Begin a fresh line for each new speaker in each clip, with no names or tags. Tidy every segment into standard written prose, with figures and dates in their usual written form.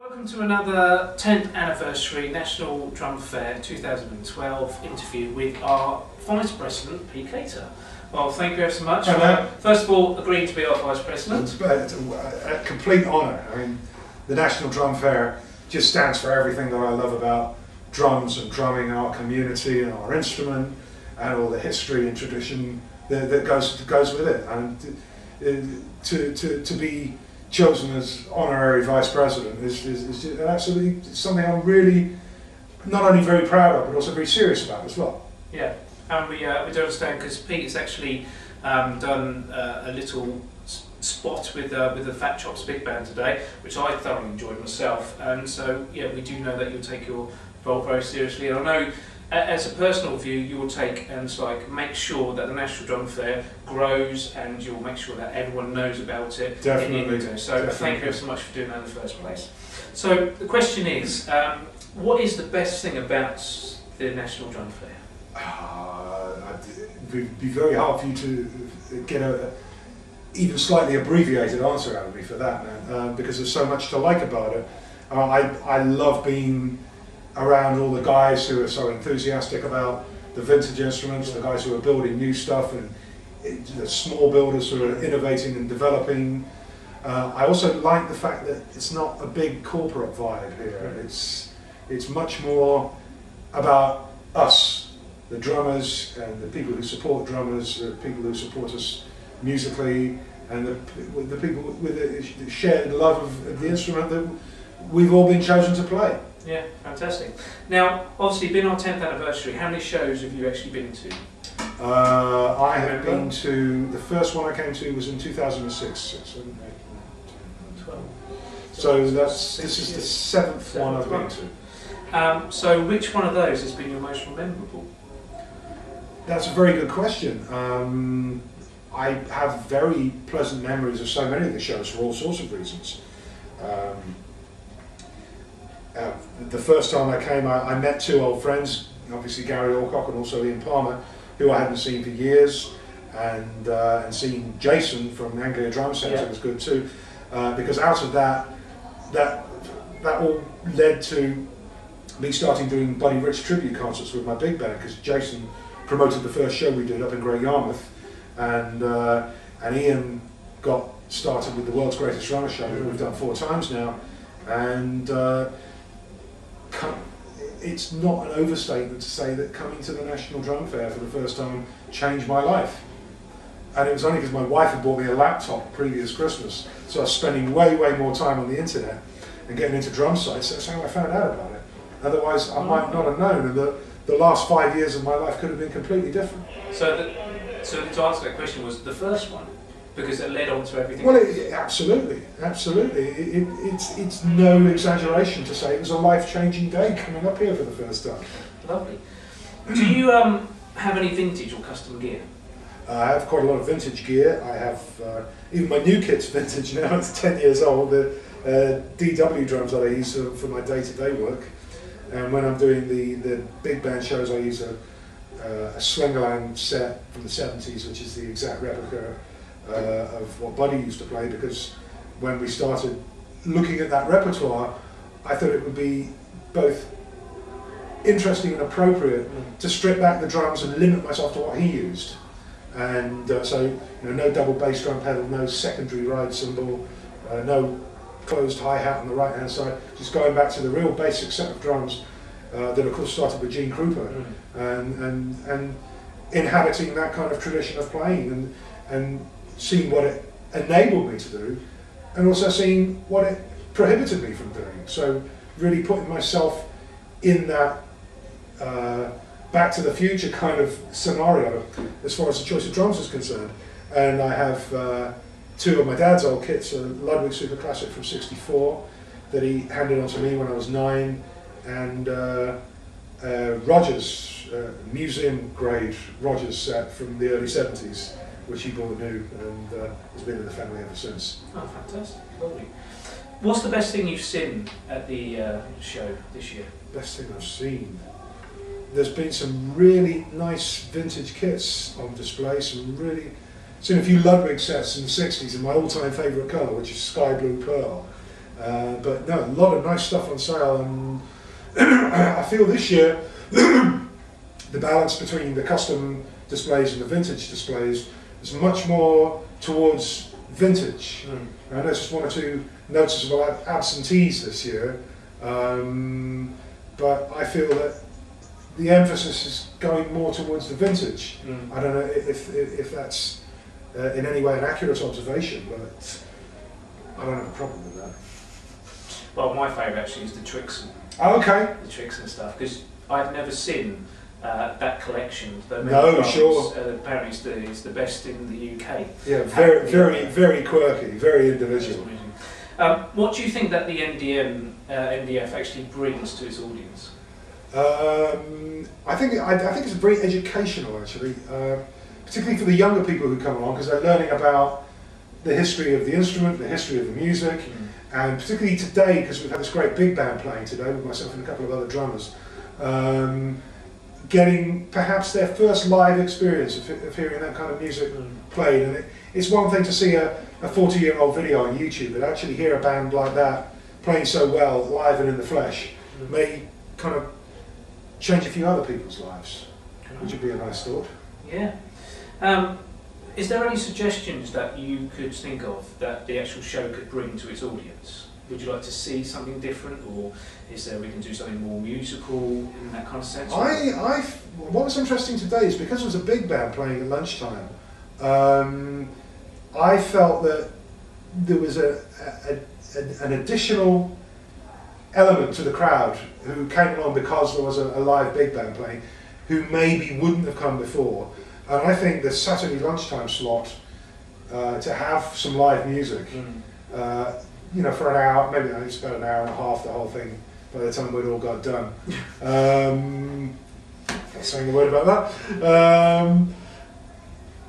Welcome to another 10th anniversary National Drum Fair 2012 interview with our Vice President, Pete Cater. Well, thank you ever so much for, first of all, agreeing to be our Vice President.
It's a complete honour. I mean, the National Drum Fair just stands for everything that I love about drums and drumming, our community and our instrument, and all the history and tradition that goes with it. And to be chosen as honorary vice president is absolutely something I'm really not only very proud of, but also very serious about as well.
Yeah, and we do understand because Pete has actually done a little spot with the Fat Chops Big Band today, which I thoroughly enjoyed myself. And so, yeah, we do know that you'll take your role very seriously. And I know, as a personal view, you will take and make sure that the National Drum Fair grows, and you'll make sure that everyone knows about it.
Definitely.
So definitely. Thank you so much for doing that in the first place. So the question is, what is the best thing about the National Drum Fair?
It would be very hard for you to get a even slightly abbreviated answer out of me for that, man, because there's so much to like about it. I love being around all the guys who are so enthusiastic about the vintage instruments, the guys who are building new stuff, and the small builders who are innovating and developing. I also like the fact that it's not a big corporate vibe here. It's much more about us, the drummers and the people who support drummers, the people who support us musically, and the people with the shared love of the instrument that we've all been chosen to play.
Yeah, fantastic. Now, obviously, being our 10th anniversary, how many shows have you actually been to?
I have been to, the first one I came to was in 2006. 6, 7, 8, 9, 10, 12. So this is the seventh one I've been to.
So which one of those has been your most memorable?
That's a very good question. I have very pleasant memories of so many of the shows for all sorts of reasons. The first time I came, I met two old friends, obviously Gary Alcock and also Ian Palmer, who I hadn't seen for years, and seeing Jason from Anglia Drum Centre was good too, because out of that all led to me starting doing Buddy Rich tribute concerts with my big band, because Jason promoted the first show we did up in Great Yarmouth, and Ian got started with the World's Greatest Drummer show that we've done 4 times now, and it's not an overstatement to say that coming to the National Drum Fair for the first time changed my life. And it was only because my wife had bought me a laptop previous Christmas, so I was spending way more time on the internet and getting into drum sites. That's how I found out about it. Otherwise I might not have known, and the last 5 years of my life could have been completely different.
So to answer that question, was the first one, because it led on to everything?
Well, absolutely. It's no exaggeration to say it was a life-changing day coming up here for the first time.
Lovely. Do you have any vintage or custom gear?
I have quite a lot of vintage gear. I have, even my new kit's vintage now, it's 10 years old, the DW drums that I use for my day-to-day work. And when I'm doing the big band shows, I use a Slingerland set from the 70s, which is the exact replica of what Buddy used to play, because when we started looking at that repertoire, I thought it would be both interesting and appropriate to strip back the drums and limit myself to what he used. And so, no double bass drum pedal, no secondary ride cymbal, no closed hi-hat on the right hand side, just going back to the real basic set of drums that of course started with Gene Krupa, and inhabiting that kind of tradition of playing, and seeing what it enabled me to do, and also seeing what it prohibited me from doing. So really putting myself in that Back to the Future kind of scenario as far as the choice of drums is concerned. And I have 2 of my dad's old kits, a Ludwig Super Classic from '64 that he handed on to me when I was 9, and Rogers, museum grade Rogers set from the early '70s, which he bought new, and has been in the family ever since.
Oh, fantastic. Lovely. What's the best thing you've seen at the show this year?
Best thing I've seen? There's been some really nice vintage kits on display, seen a few Ludwig sets in the '60s in my all-time favourite colour, which is sky blue pearl. But no, a lot of nice stuff on sale, and I feel this year the balance between the custom displays and the vintage displays is much more towards vintage. I know just one or two noticeable absentees this year, but I feel that the emphasis is going more towards the vintage. I don't know if that's in any way an accurate observation, but I don't have a problem with that.
Well, my favourite actually is the Trixon.
Oh, okay.
The Trixon stuff, because I've never seen that collection.
No, sure.
Apparently it's the best in the UK.
Yeah, very quirky, very individual.
What do you think that the NDF actually brings to its audience?
I think it's very educational, actually, particularly for the younger people who come along, because they're learning about the history of the instrument, the history of the music, and particularly today, because we've had this great big band playing today with myself and a couple of other drummers, getting perhaps their first live experience of hearing that kind of music played. And it's one thing to see a 40-year-old video on YouTube, but actually hear a band like that playing so well, live and in the flesh, may kind of change a few other people's lives, which would be a nice thought.
Yeah. Is there any suggestions that you could think of that the actual show could bring to its audience? Would you like to see something different, or is there we can do something more musical in that kind of sense?
What was interesting today is because it was a big band playing at lunchtime, I felt that there was an additional element to the crowd who came along because there was a live big band playing, who maybe wouldn't have come before. And I think the Saturday lunchtime slot, to have some live music, you know, for an hour, maybe it's about an hour and a half, the whole thing, by the time we'd all got done. Not saying a word about that.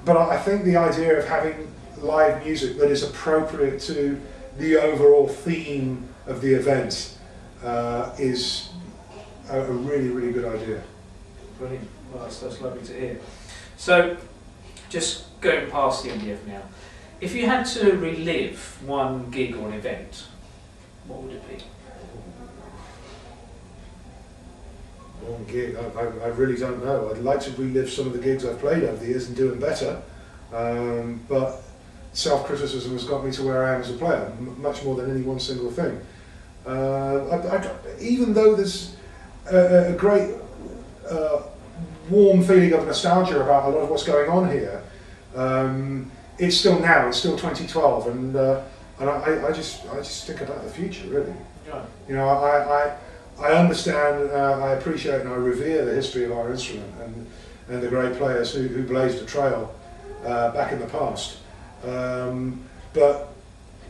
But I think the idea of having live music that is appropriate to the overall theme of the event is a really, really good idea.
Brilliant. Well, that's lovely to hear. So, just going past the NDF now, if you had to relive one gig or an event, what would it be?
One gig, I really don't know. I'd like to relive some of the gigs I've played over the years and do them better, but self-criticism has got me to where I am as a player, much more than any one single thing. Even though there's a great warm feeling of nostalgia about a lot of what's going on here, it's still now, it's still 2012, and I just think about the future, really.
Yeah.
You know, I understand, I appreciate and I revere the history of our instrument and the great players who blazed a trail back in the past. But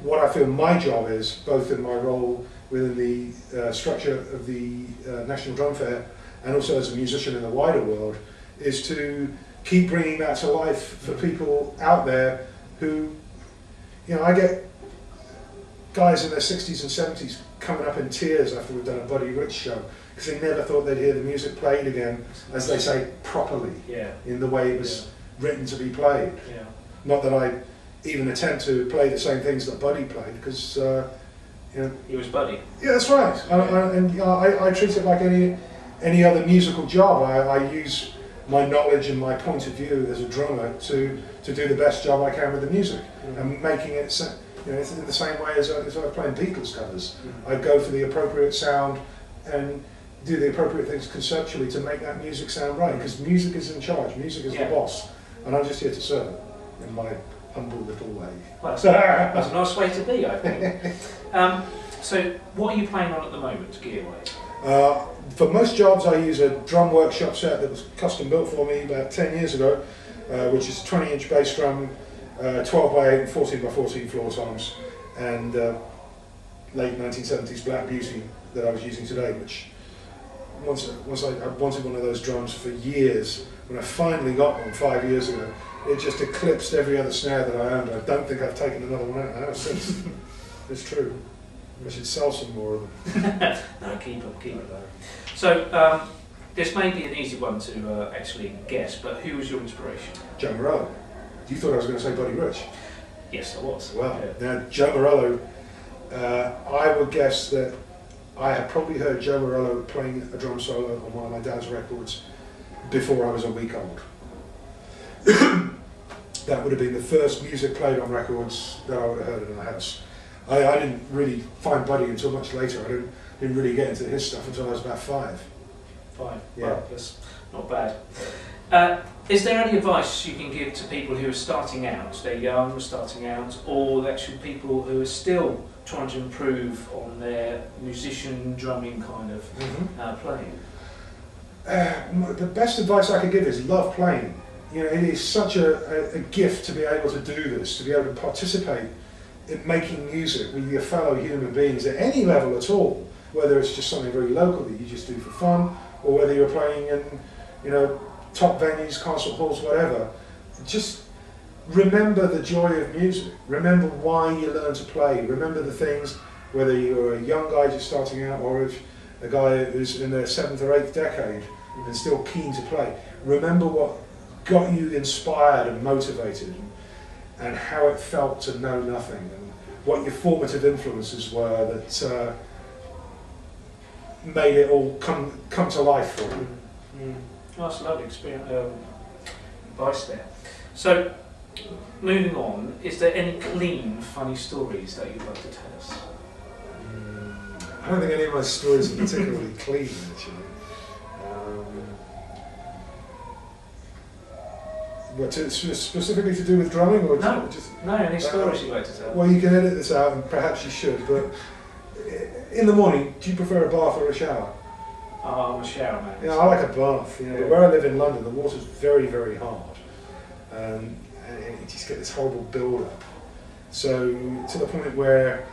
what I feel my job is, both in my role within the structure of the National Drum Fair and also as a musician in the wider world, is to keep bringing that to life for people out there who, you know, I get guys in their 60s and 70s coming up in tears after we've done a Buddy Rich show, because they never thought they'd hear the music played again, as they say, properly, in the way it was written to be played. Yeah. Not that I even attempt to play the same things that Buddy played, because you know,
he was Buddy.
Yeah, that's right. I treat it like any other musical job. I use my knowledge and my point of view as a drummer to do the best job I can with the music, and making it, you know, in the same way as I was playing Beatles covers. I go for the appropriate sound and do the appropriate things conceptually to make that music sound right, because music is in charge, music is the boss, and I'm just here to serve it in my humble little way.
Well, that's a nice way to be, I think. So, what are you playing on at the moment, gear-wise?
For most jobs I use a drum workshop set that was custom built for me about 10 years ago, which is a 20-inch bass drum, 12 by 8 and 14 by 14 floor toms, and late 1970s Black Beauty that I was using today, which once I wanted one of those drums for years. When I finally got one 5 years ago, it just eclipsed every other snare that I owned. I don't think I've taken another one out of the house since. It's true. I should sell some more of them.
No, keep it though. So, this may be an easy one to actually guess, but who was your inspiration?
Joe Morello. You thought I was going to say Buddy Rich?
Yes, I was.
Well, now Joe Morello I would guess that I had probably heard Joe Morello playing a drum solo on one of my dad's records before I was a week old. That would have been the first music played on records that I would have heard in the house. I didn't really find Buddy until much later. I didn't really get into his stuff until I was about 5.
5?
Yeah.
Well, that's not bad. Is there any advice you can give to people who are starting out? They're young, starting out, or actually people who are still trying to improve on their musician, drumming kind of playing?
The best advice I could give is love playing. You know, it is such a gift to be able to do this, to be able to participate in making music with your fellow human beings at any level at all, whether it's just something very local that you just do for fun, or whether you're playing in, you know, top venues, concert halls, whatever. Just remember the joy of music. Remember why you learn to play. Remember the things, whether you're a young guy just starting out or if a guy who's in their 7th or 8th decade and still keen to play. Remember what got you inspired and motivated, and how it felt to know nothing, and what your formative influences were that made it all come to life for you.
Oh, that's a lovely experience, advice there. So, moving on, is there any clean, funny stories that you'd like to tell us?
I don't think any of my stories are particularly clean, actually. What, specifically to do with drumming, or
no,
just
no, any stories you'd like to tell?
Well, you can edit this out, and perhaps you should. But in the morning, do you prefer a bath or a shower?
Oh, I'm a shower man.
Yeah, I like a bath. You know, but where I live in London, the water's very, very hard, and you just get this horrible build-up. So to the point where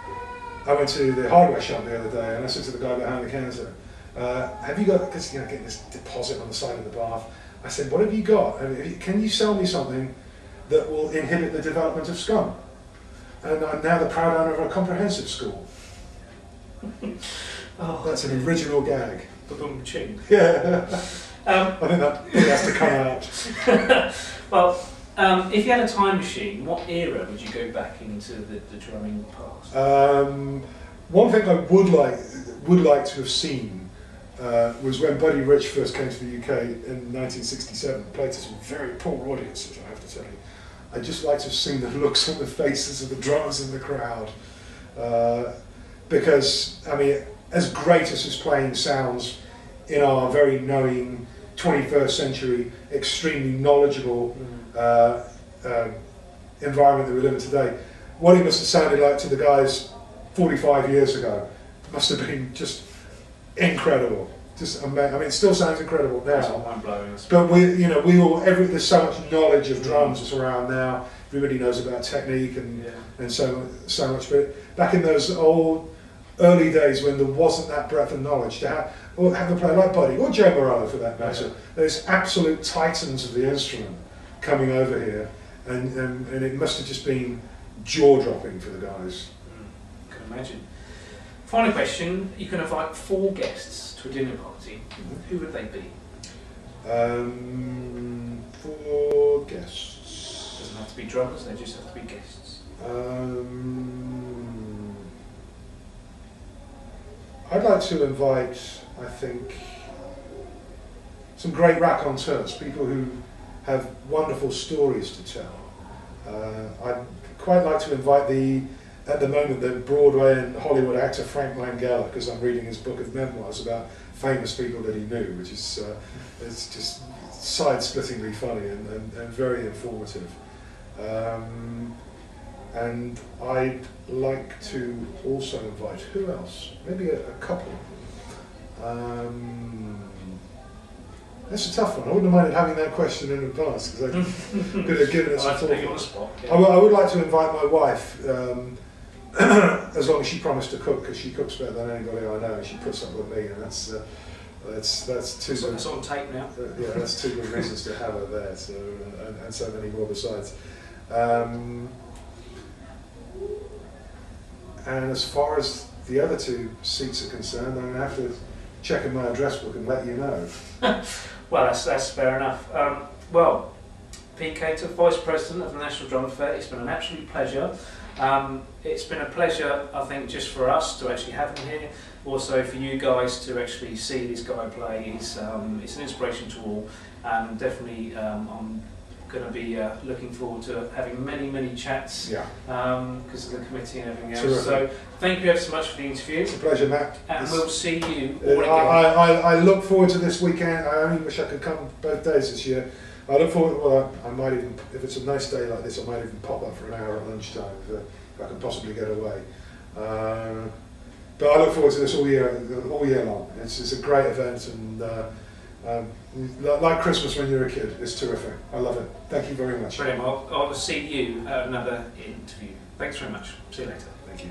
I went to the hardware shop the other day, and I said to the guy behind the counter, "Have you got?" Because you know, getting this deposit on the side of the bath. I said, "What have you got? Can you sell me something that will inhibit the development of scum?" And I'm now the proud owner of a comprehensive school. Oh, that's an original gag.
Boom, ching.
Yeah. I think that has to come out.
Well, if you had a time machine, what era would you go back into the drumming past?
One thing I would like to have seen was when Buddy Rich first came to the UK in 1967, played to some very poor audiences, I have to tell you. I'd just like to have seen the looks on the faces of the drummers in the crowd. Because, I mean, as great as his playing sounds in our very knowing 21st century, extremely knowledgeable environment that we live in today, what he must have sounded like to the guys 45 years ago must have been just incredible. Just amazing. I mean, it still sounds incredible now.
Mind-blowing.
But there's so much knowledge of drums that's around now. Everybody knows about technique and so much. But back in those old early days when there wasn't that breadth of knowledge, to have a player like Buddy or Joe Morello for that matter, those absolute titans of the instrument coming over here, and it must have just been jaw-dropping for the guys.
I can imagine. Final question, you can invite 4 guests to a dinner party. Who would they be?
4 guests.
Doesn't have to be drummers, they just have to be guests.
I'd like to invite, I think, some great raconteurs, people who have wonderful stories to tell. I'd quite like to invite at the moment, the Broadway and Hollywood actor Frank Langella, because I'm reading his book of memoirs about famous people that he knew, which is it's just side-splittingly funny and very informative. And I'd like to also invite, who else? Maybe a couple. That's a tough one. I wouldn't have minded having that question in advance, because I could have given it some thought.
On the spot, yeah.
I would like to invite my wife, as long as she promised to cook, because she cooks better than anybody I know, and she puts up with me, and that's too good.
It's on tape now.
Yeah, that's 2 good reasons to have her there. So and so many more besides. And as far as the other 2 seats are concerned, I'm going to have to check in my address book and let you know.
Well, that's fair enough. Well, Pete Cater, Vice President of the National Drum Fair, it's been an absolute pleasure. It's been a pleasure, I think, just for us to actually have him here. Also for you guys to actually see this guy play. It's an inspiration to all, and definitely I'm going to be looking forward to having many chats because of the committee and everything else.
Terrific.
So thank you ever so much for the interview.
It's a pleasure, Matt.
And we'll see you all again.
I look forward to this weekend. I only wish I could come both days this year. I look forward, well, I might even, if it's a nice day like this, I might even pop up for an hour at lunchtime if I can possibly get away. But I look forward to this all year long. It's a great event, and like Christmas when you're a kid, it's terrific. I love it. Thank you very much.
Brilliant. I'll see you at another interview. Thanks very much. See you later.
Thank you.